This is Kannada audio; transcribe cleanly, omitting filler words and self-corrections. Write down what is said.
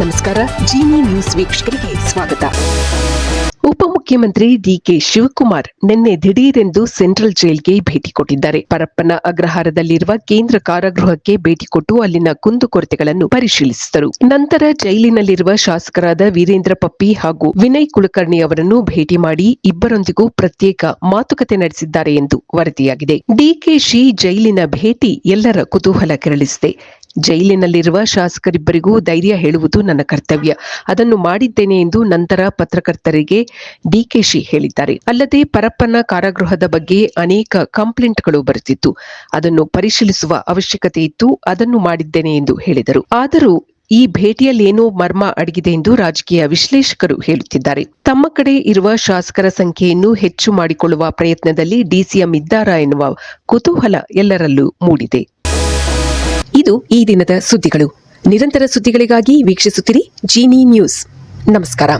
ನಮಸ್ಕಾರ. ಜೀನಿ ನ್ಯೂಸ್ ವೀಕ್ಷಕರಿಗೆ ಸ್ವಾಗತ. ಉಪಮುಖ್ಯಮಂತ್ರಿ ಡಿಕೆ ಶಿವಕುಮಾರ್ ನಿನ್ನೆ ದಿಢೀರೆಂದು ಸೆಂಟ್ರಲ್ ಜೈಲ್ಗೆ ಭೇಟಿ ಕೊಟ್ಟಿದ್ದಾರೆ. ಪರಪ್ಪನ ಅಗ್ರಹಾರದಲ್ಲಿರುವ ಕೇಂದ್ರ ಕಾರಾಗೃಹಕ್ಕೆ ಭೇಟಿ ಕೊಟ್ಟು ಅಲ್ಲಿನ ಕುಂದುಕೊರತೆಗಳನ್ನು ಪರಿಶೀಲಿಸಿದರು. ನಂತರ ಜೈಲಿನಲ್ಲಿರುವ ಶಾಸಕರಾದ ವೀರೇಂದ್ರ ಪಪ್ಪಿ ಹಾಗೂ ವಿನಯ್ ಕುಲಕರ್ಣಿ ಅವರನ್ನು ಭೇಟಿ ಮಾಡಿ ಇಬ್ಬರೊಂದಿಗೂ ಪ್ರತ್ಯೇಕ ಮಾತುಕತೆ ನಡೆಸಿದ್ದಾರೆ ಎಂದು ವರದಿಯಾಗಿದೆ. ಡಿಕೆಶಿ ಜೈಲಿನ ಭೇಟಿ ಎಲ್ಲರ ಕುತೂಹಲ ಕೆರಳಿಸಿದೆ. ಜೈಲಿನಲ್ಲಿರುವ ಶಾಸಕರಿಬ್ಬರಿಗೂ ಧೈರ್ಯ ಹೇಳುವುದು ನನ್ನ ಕರ್ತವ್ಯ, ಅದನ್ನು ಮಾಡಿದ್ದೇನೆ ಎಂದು ನಂತರ ಪತ್ರಕರ್ತರಿಗೆ ಡಿಕೆಶಿ ಹೇಳಿದ್ದಾರೆ. ಅಲ್ಲದೆ ಪರಪ್ಪನ ಕಾರಾಗೃಹದ ಬಗ್ಗೆ ಅನೇಕ ಕಂಪ್ಲೇಂಟ್ಗಳು ಬರುತ್ತಿತ್ತು, ಅದನ್ನು ಪರಿಶೀಲಿಸುವ ಅವಶ್ಯಕತೆ ಇತ್ತು, ಅದನ್ನು ಮಾಡಿದ್ದೇನೆ ಎಂದು ಹೇಳಿದರು. ಆದರೂ ಈ ಭೇಟಿಯಲ್ಲೇನೋ ಮರ್ಮ ಅಡಗಿದೆ ಎಂದು ರಾಜಕೀಯ ವಿಶ್ಲೇಷಕರು ಹೇಳುತ್ತಿದ್ದಾರೆ. ತಮ್ಮ ಕಡೆ ಇರುವ ಶಾಸಕರ ಸಂಖ್ಯೆಯನ್ನು ಹೆಚ್ಚು ಮಾಡಿಕೊಳ್ಳುವ ಪ್ರಯತ್ನದಲ್ಲಿ ಡಿಸಿಎಂ ಇದ್ದಾರಾ ಎನ್ನುವ ಕುತೂಹಲ ಎಲ್ಲರಲ್ಲೂ ಮೂಡಿದೆ. ಇದು ಈ ದಿನದ ಸುದ್ದಿಗಳು. ನಿರಂತರ ಸುದ್ದಿಗಳಿಗಾಗಿ ವೀಕ್ಷಿಸುತ್ತಿರಿ ಜೀನಿ ನ್ಯೂಸ್. ನಮಸ್ಕಾರ.